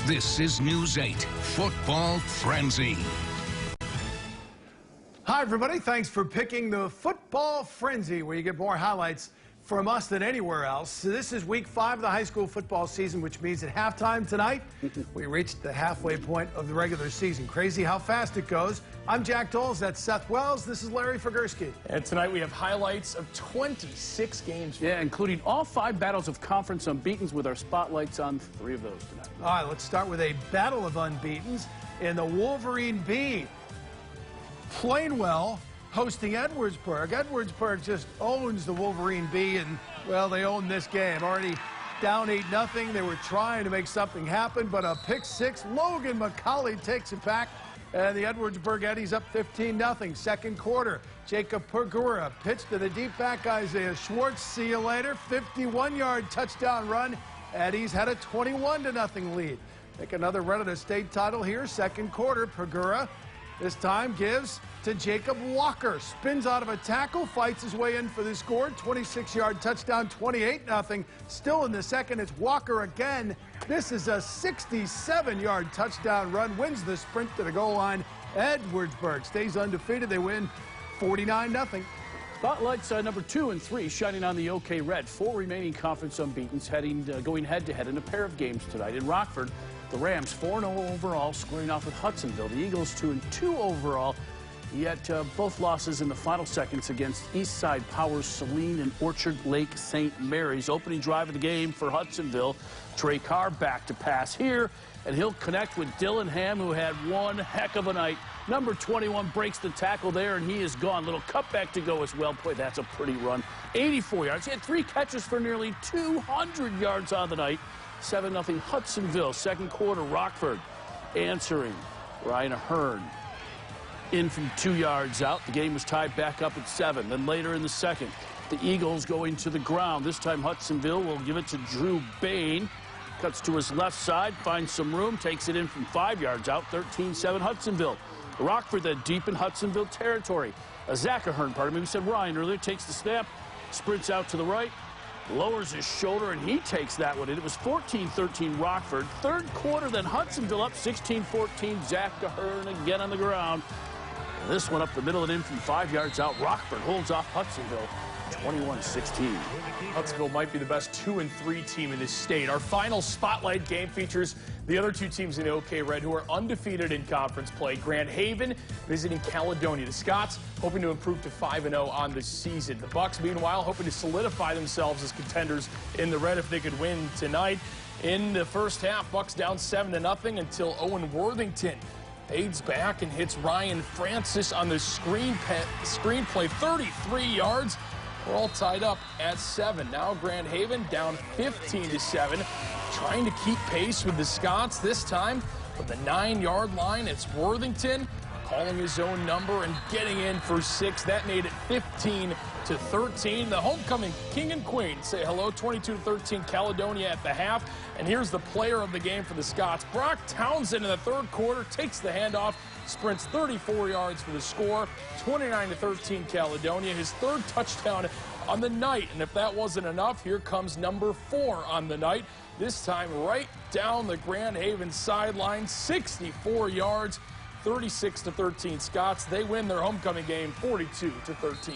This is News 8 Football Frenzy. Hi, everybody. Thanks for picking the Football Frenzy, where you get more highlights from us than anywhere else. So this is week 5 of the high school football season, which means at halftime tonight, we reached the halfway point of the regular season. Crazy how fast it goes. I'm Jack Doles. That's Seth Wells. This is Larry Figursky. And tonight we have highlights of 26 games. Yeah, including all 5 battles of conference unbeatens, with our spotlights on 3 of those tonight. All right, let's start with a battle of unbeatens in the Wolverine B. Plainwell hosting Edwardsburg. Edwardsburg just owns the Wolverine B, and, well, they own this game. Already down 8-0. They were trying to make something happen, but a pick 6. Logan McCauley takes it back, and the Edwardsburg Eddies up 15-0. Second quarter, Jacob Pergura pitched to the deep back Isaiah Schwartz. See you later. 51-yard touchdown run. Eddies had a 21-0 lead. Make another run at a state title here. Second quarter, Pergura this time gives to Jacob Walker. Spins out of a tackle, fights his way in for the score. 26-yard touchdown, 28-0. Still in the second, it's Walker again. This is a 67-yard touchdown run. Wins the sprint to the goal line. Edwardsburg stays undefeated. They win 49-0. Spotlights number 2 and 3 shining on the OK Red. 4 remaining conference unbeatens going head-to-head in a pair of games tonight. In Rockford, the Rams 4-0 overall, squaring off with Hudsonville. The Eagles 2-2 overall, yet both losses in the final seconds against Eastside Powers, Saline, and Orchard Lake St. Mary's. Opening drive of the game for Hudsonville. Trey Carr back to pass here, and he'll connect with Dylan Ham, who had one heck of a night. Number 21 breaks the tackle there, and he is gone. Little cutback to go as well. Boy, that's a pretty run. 84 yards. He had 3 catches for nearly 200 yards on the night. 7-0 Hudsonville. Second quarter, Rockford answering. Ryan Ahern in from 2 yards out. The game was tied back up at 7. Then later in the second, the Eagles going to the ground. This time Hudsonville will give it to Drew Bain. Cuts to his left side, finds some room, takes it in from 5 yards out. 13-7 Hudsonville. Rockford then deep in Hudsonville territory. Zach Ahern, pardon me, we said Ryan earlier, takes the snap, sprints out to the right, lowers his shoulder, and he takes that one in. It was 14-13 Rockford. Third quarter, then Hudsonville up 16-14. Zach Ahern again on the ground. This one up the middle and in from 5 yards out. Rockford holds off Hudsonville 21-16. Hudsonville might be the best 2-3 team in this state. Our final spotlight game features the other 2 teams in the OK Red who are undefeated in conference play. Grand Haven visiting Caledonia. The Scots hoping to improve to 5-0 on the season. The Bucks, meanwhile, hoping to solidify themselves as contenders in the Red if they could win tonight. In the first half, Bucks down 7-0 until Owen Worthington aids back and hits Ryan Francis on the screenplay. 33 yards. We're all tied up at 7. Now Grand Haven down 15-7, trying to keep pace with the Scots. This time from the 9-yard line, it's Worthington calling his own number and getting in for 6. That made it 15-13. The homecoming king and queen say hello. 22-13 Caledonia at the half. And here's the player of the game for the Scots. Brock Townsend in the third quarter takes the handoff, sprints 34 yards for the score. 29-13 Caledonia, his third touchdown on the night. And if that wasn't enough, here comes number 4 on the night. This time right down the Grand Haven sideline, 64 yards. 36-13 Scots. They win their homecoming game 42-13.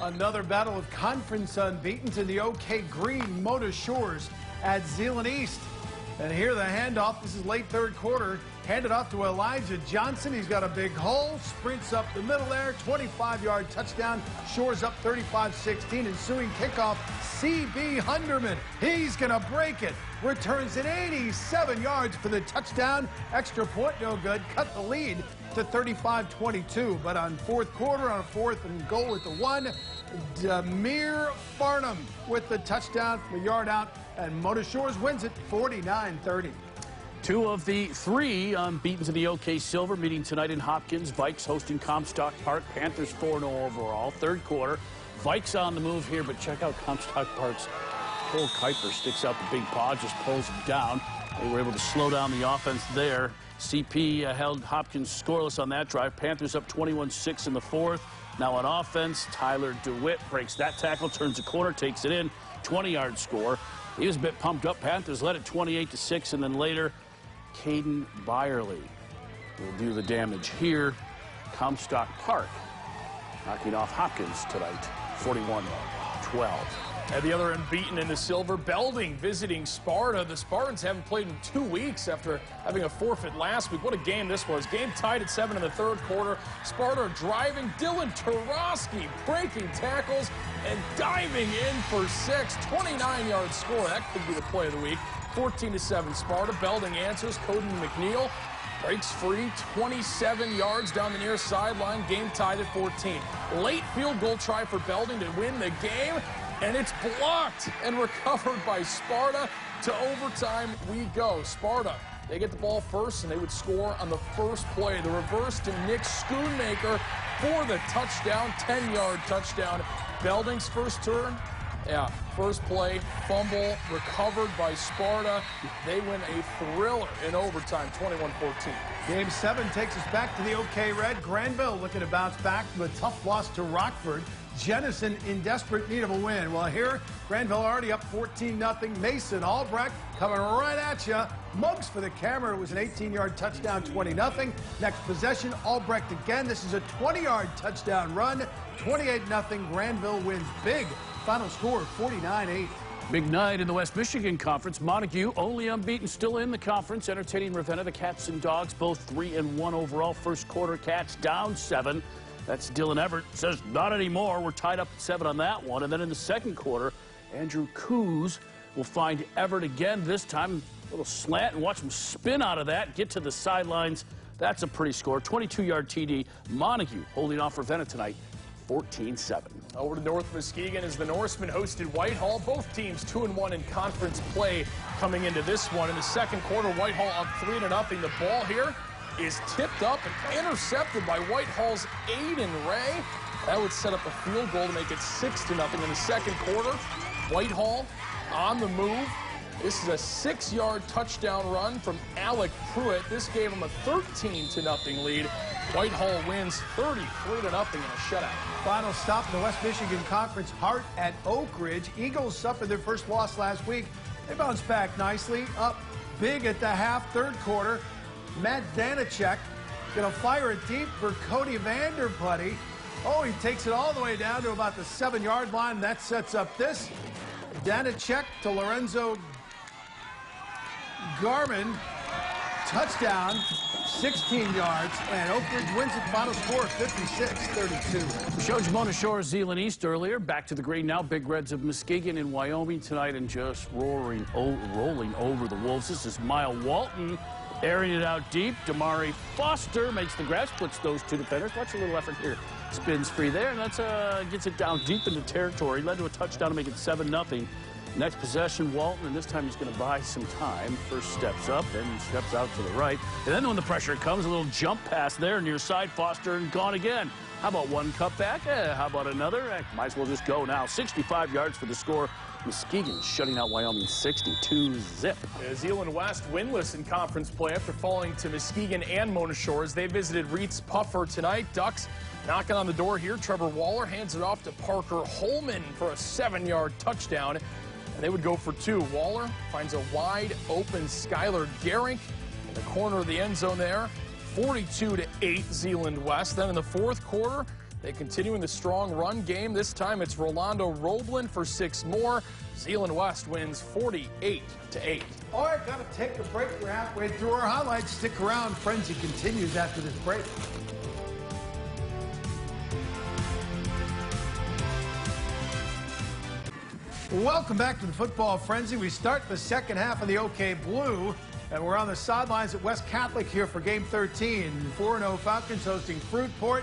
Another battle of conference unbeatens in the OK Green. Mona Shores at Zeeland East. And here the handoff. This is late third quarter. Handed off to Elijah Johnson. He's got a big hole. Sprints up the middle there. 25-yard touchdown. Shores up 35-16. Ensuing kickoff, C.B. Hunderman. He's going to break it. Returns it 87 yards for the touchdown. Extra point, no good. Cut the lead to 35-22. But on fourth quarter, on a 4th and goal at the 1, Demir Farnham with the touchdown from a yard out. And Mona Shores wins it 49-30. 2 of the 3 unbeaten in the OK Silver meeting tonight in Hopkins. Vikes hosting Comstock Park. Panthers 4-0 overall. Third quarter, Vikes on the move here, but check out Comstock Park's Cole Kuiper. Sticks out the big paw, just pulls him down. They were able to slow down the offense there. CP held Hopkins scoreless on that drive. Panthers up 21-6 in the 4th. Now on offense, Tyler DeWitt breaks that tackle, turns the corner, takes it in. 20-yard score. He was a bit pumped up. Panthers led it 28-6, and then later Caden Byerly will do the damage here. Comstock Park knocking off Hopkins tonight, 41-12. At the other end, beaten in the silver, Belding visiting Sparta. The Spartans haven't played in 2 weeks after having a forfeit last week. What a game this was. Game tied at 7 in the third quarter. Sparta driving. Dylan Tarosky breaking tackles and diving in for 6. 29-yard score. That could be the play of the week. 14-7 Sparta. Belding answers. Cody McNeil breaks free, 27 yards down the near sideline. Game tied at 14. Late field goal try for Belding to win the game, and it's blocked and recovered by Sparta. To overtime we go. Sparta, they get the ball first, and they would score on the first play. The reverse to Nick Schoonmaker for the touchdown, 10-yard touchdown. Belding's first turn. Yeah, first play, fumble, recovered by Sparta. They win a thriller in overtime, 21-14. Game 7 takes us back to the OK Red. Granville looking to bounce back from a tough loss to Rockford. Jennison in desperate need of a win. Well, here, Granville already up 14-0. Mason Albrecht coming right at you. Muggs for the camera. It was an 18-yard touchdown, 20-0. Next possession, Albrecht again. This is a 20-yard touchdown run. 28-0. Granville wins big. Final score, 49-8. Big night in the West Michigan Conference. Montague, only unbeaten, still in the conference, entertaining Ravenna. The Cats and Dogs, both 3-1 overall. First quarter, Cats down 7. That's Dylan Everett. Says, not anymore. We're tied up 7 on that one. And then in the second quarter, Andrew Coos will find Everett again. This time, a little slant, and watch him spin out of that, get to the sidelines. That's a pretty score. 22-yard TD. Montague holding off Ravenna tonight, 14-7. Over to North Muskegon as the Norsemen hosted Whitehall. Both teams 2-1 in conference play coming into this one. In the second quarter, Whitehall up 3-0. The ball here is tipped up and intercepted by Whitehall's Aiden Ray. That would set up a field goal to make it 6-0 in the second quarter. Whitehall on the move. This is a 6-yard touchdown run from Alec Pruitt. This gave him a 13-0 lead. Whitehall wins 33-0 in a shutout. Final stop in the West Michigan Conference, Hart at Oak Ridge. Eagles suffered their first loss last week. They bounced back nicely, up big at the half, third quarter. Matt Danachek going to fire it deep for Cody Vanderputty. Oh, he takes it all the way down to about the 7-yard line. That sets up this. Danachek to Lorenzo Garman. Touchdown, 16 yards, and Oak Ridge wins it. Final score, 56-32. We showed you Mona Shore, Zeeland East earlier. Back to the green now. Big Reds of Muskegon in Wyoming tonight, and just rolling over the Wolves. This is Mile Walton airing it out deep. Damari Foster makes the grab, splits those two defenders. Watch a little effort here. Spins free there, and that's gets it down deep into territory. Led to a touchdown to make it 7-0. Next possession, Walton, and this time he's going to buy some time. First steps up, then steps out to the right. And then when the pressure comes, a little jump pass there near side, Foster, and gone again. How about one cutback? How about another? Might as well just go now. 65 yards for the score. Muskegon shutting out Wyoming 62-zip. Zeeland West winless in conference play after falling to Muskegon and Mona Shores. They visited Reitz Puffer tonight. Ducks knocking on the door here. Trevor Waller hands it off to Parker Holman for a 7-yard touchdown. And they would go for 2. Waller finds a wide open Skylar Gehring in the corner of the end zone there. 42-8 Zeeland West. Then in the fourth quarter, they continue in the strong run game. This time it's Rolando Roblin for 6 more. Zeeland West wins 48-8. All right, got to take a break. We're halfway through our highlights. Stick around. Frenzy continues after this break. Welcome back to the Football Frenzy. We start the second half of the OK Blue, and we're on the sidelines at West Catholic here for Game 13. 4-0 Falcons hosting Fruitport.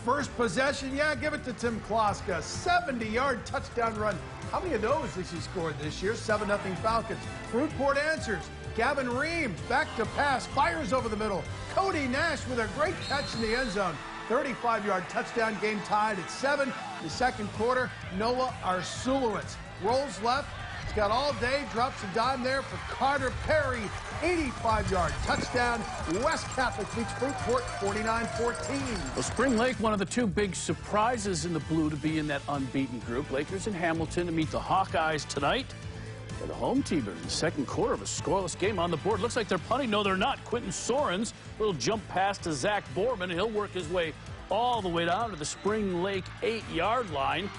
First possession, yeah, give it to Tim Kloska. 70-yard touchdown run. How many of those has he scored this year? 7-0 Falcons. Fruitport answers. Gavin Reams back to pass, fires over the middle. Cody Nash with a great catch in the end zone. 35-yard touchdown, game tied at 7. In the second quarter, Noah Arsulowicz rolls left. He's got all day, drops a dime there for Carter Perry. 85-yard touchdown. West Catholic beats Fruitport 49-14. Well, Spring Lake, one of the 2 big surprises in the blue to be in that unbeaten group. Lakers in Hamilton to meet the Hawkeyes tonight. The home team in the second quarter of a scoreless game on the board. Looks like they're punting. No, they're not. Quentin Sorens, little jump pass to Zach Borman. He'll work his way all the way down to the Spring Lake 8-yard line.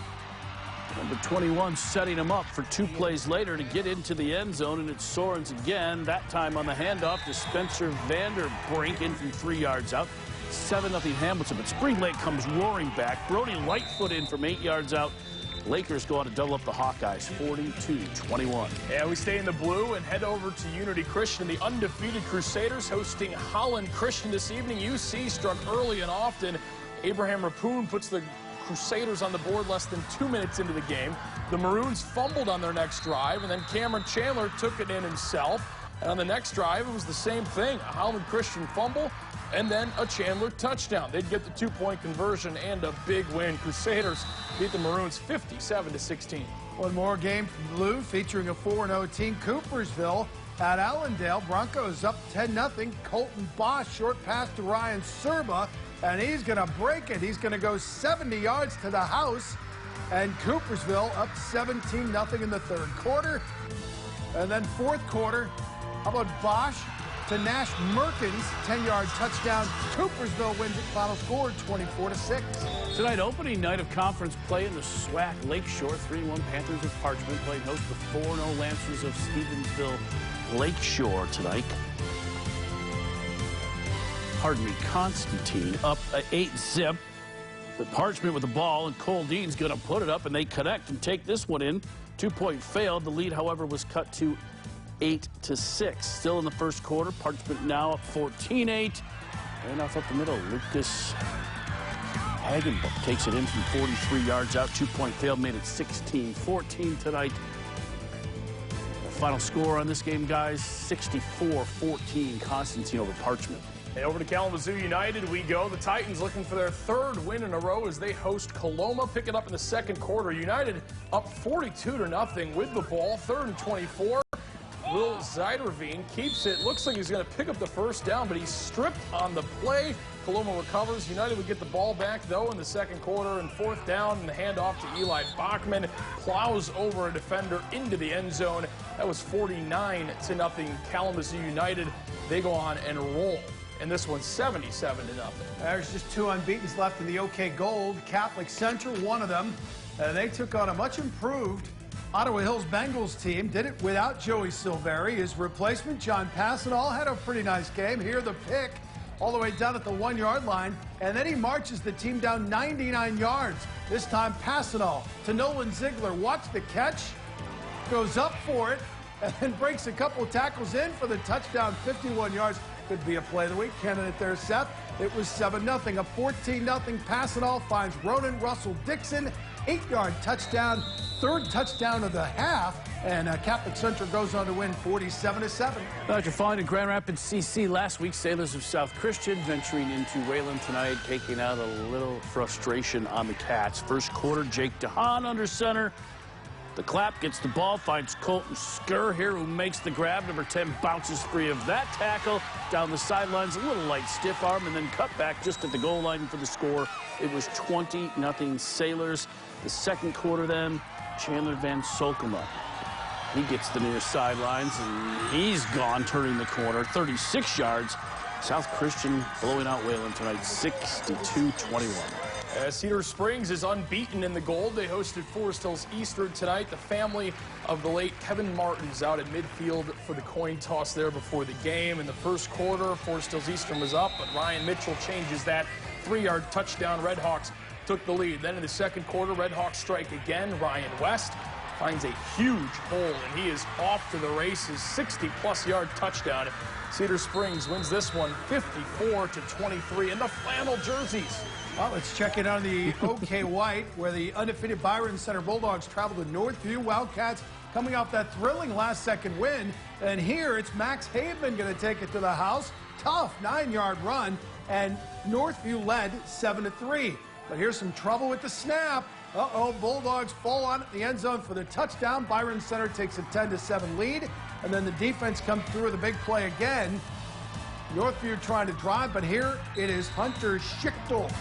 Number 21 setting him up for 2 plays later to get into the end zone, and it's Sorens again, that time on the handoff to Spencer Vanderbrink in from 3 yards out. 7-0 Hamilton, but Spring Lake comes roaring back. Brody Lightfoot in from 8 yards out. Lakers go on to double up the Hawkeyes, 42-21. Yeah, we stay in the blue and head over to Unity Christian. The undefeated Crusaders hosting Holland Christian this evening. UC struck early and often. Abraham Rapoon puts the Crusaders on the board less than 2 minutes into the game. The Maroons fumbled on their next drive, and then Cameron Chandler took it in himself. And on the next drive, it was the same thing. A Holland Christian fumble, and then a Chandler touchdown. They'd get the 2-point conversion and a big win. Crusaders beat the Maroons 57-16. One more game from blue featuring a 4-0 team. Coopersville at Allendale. Broncos up 10-0. Colton Bosch, short pass to Ryan Serba, and he's going to break it. He's going to go 70 yards to the house, and Coopersville up 17-0 in the third quarter. And then fourth quarter, how about Bosch to Nash Merkins, 10-yard touchdown. Coopersville wins it. Final score 24-6. Tonight, opening night of conference play in the SWAC Lakeshore. 3-1 Panthers of Parchment playing host to 4-0 Lancers of Stevensville Lakeshore tonight. Pardon me, Constantine up 8-zip. The Parchment with the ball, and Cole Dean's going to put it up, and they connect and take this one in. 2-point failed. The lead, however, was cut to 8-6. Still in the first quarter. Parchment now up 14-8. And off up the middle, Lucas Hagenbuck takes it in from 43 yards out. 2-point fail, made it 16-14 tonight. The final score on this game, guys, 64-14. Constantine over Parchment. And over to Kalamazoo United we go. The Titans looking for their third win in a row as they host Coloma. Pick it up in the second quarter. United up 42-0 with the ball. 3rd and 24. Will Zeiderveen keeps it. Looks like he's going to pick up the first down, but he's stripped on the play. Coloma recovers. United would get the ball back, though, in the second quarter. And 4th down, and the handoff to Eli Bachman. Plows over a defender into the end zone. That was 49-0 Kalamazoo United. They go on and roll. And this one's 77-0. There's just 2 unbeatens left in the OK Gold. Catholic Central, one of them. They took on a much improved Ottawa Hills Bengals team. Did it without Joey Silveri. His replacement, John Passanal, had a pretty nice game. Here the pick all the way down at the 1-yard line. And then he marches the team down 99 yards. This time Passanal to Nolan Ziegler. Watch the catch. Goes up for it. And then breaks a couple of tackles in for the touchdown, 51 yards. Could be a play of the week candidate there, Sept. It was 7-0. A 14-0 Passanal finds Ronan Russell Dixon. 8-yard touchdown, 3rd touchdown of the half. And Catholic Central goes on to win 47-7. Dr. Fine in Grand Rapids, CC. Last week, Sailors of South Christian venturing into Wayland tonight, taking out a little frustration on the Cats. First quarter, Jake DeHaan under center. The clap gets the ball, finds Colton Skur here, who makes the grab. Number 10 bounces free of that tackle. Down the sidelines, a little light stiff arm, and then cut back just at the goal line for the score. It was 20-0 Sailors. The second quarter then, Chandler Van Solkema. He gets the near sidelines, and he's gone, turning the corner. 36 yards. South Christian blowing out Wayland tonight, 62-21. Cedar Springs is unbeaten in the Gold. They hosted Forest Hills Eastern tonight. The family of the late Kevin Martin's out at midfield for the coin toss there before the game. In the first quarter, Forest Hills Eastern was up, but Ryan Mitchell changes that. 3-yard touchdown. Redhawks took the lead. Then in the second quarter, Redhawks strike again. Ryan West finds a huge hole, and he is off to the races. 60-plus yard touchdown. Cedar Springs wins this one 54-23 in the flannel jerseys. Well, let's check in on the OK White, where the undefeated Byron Center Bulldogs travel to Northview. Wildcats coming off that thrilling last-second win. And here it's Max Haveman going to take it to the house. Tough 9-yard run, and Northview led 7-3. But here's some trouble with the snap. Uh-oh, Bulldogs fall on the end zone for the touchdown. Byron Center takes a 10-7 lead, and then the defense comes through with a big play again. Northview trying to drive, but here it is Hunter Schichtel.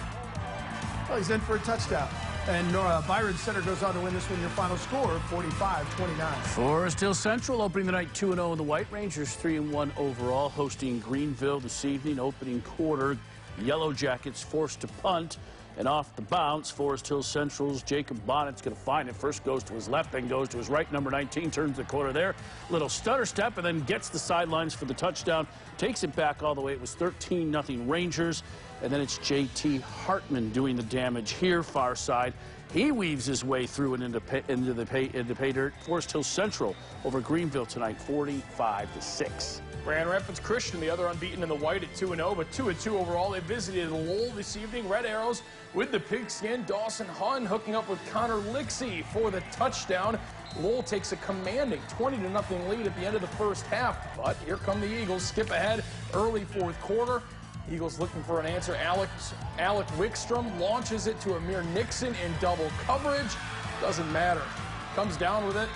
Well, he's in for a touchdown. And Byron Center goes on to win this one. Your final score, 45-29. Forest Hill Central opening the night 2-0 in the White Rangers, 3-1 overall, hosting Greenville this evening. Opening quarter, Yellow Jackets forced to punt. And off the bounce, Forest Hill Central's Jacob Bonnet's going to find it. First goes to his left, then goes to his right. Number 19 turns the corner there. Little stutter step, and then gets the sidelines for the touchdown. Takes it back all the way. It was 13-0 Rangers. And then it's J.T. Hartman doing the damage here, far side. He weaves his way through and into the pay dirt. Forest Hill Central over Greenville tonight, 45-6. Grand Rapids Christian, the other unbeaten in the white at 2-0, but 2-2 overall. They visited Lowell this evening. Red Arrows with the pigskin. Dawson Hunn hooking up with Connor Lixie for the touchdown. Lowell takes a commanding 20-0 lead at the end of the first half, but here come the Eagles. Skip ahead early fourth quarter. Eagles looking for an answer. Alec Wickstrom launches it to Amir Nixon in double coverage. Doesn't matter. Comes down with it.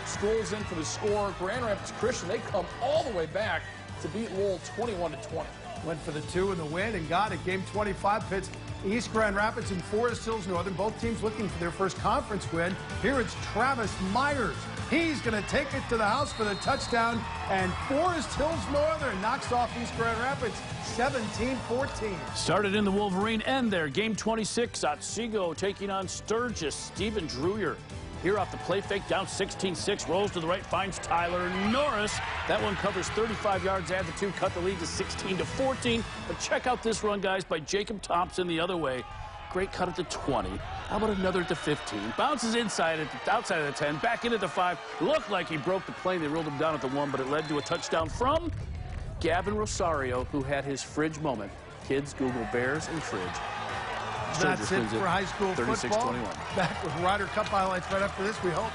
Strolls in for the score. Grand Rapids Christian, they come all the way back to beat Lowell 21-20. Went for the 2 in the win and got it. Game 25 pits East Grand Rapids and Forest Hills Northern. Both teams looking for their first conference win. Here it's Travis Myers. He's going to take it to the house for the touchdown. And Forest Hills Northern knocks off East Grand Rapids 17-14. Started in the Wolverine end there. Game 26, Otsego taking on Sturgis. Stephen Druyer here off the play fake, down 16-6, rolls to the right, finds Tyler Norris. That one covers 35 yards, add the 2, cut the lead to 16-14. But check out this run, guys, by Jacob Thompson the other way. Great cut at the 20. How about another at the 15? Bounces inside at the outside of the 10, back in at the 5. Looked like he broke the plane. They rolled him down at the 1, but it led to a touchdown from Gavin Rosario, who had his fridge moment. Kids, Google Bears and fridge. That's it for high school football. 36-21. Back with Ryder Cup highlights right after this, we hope.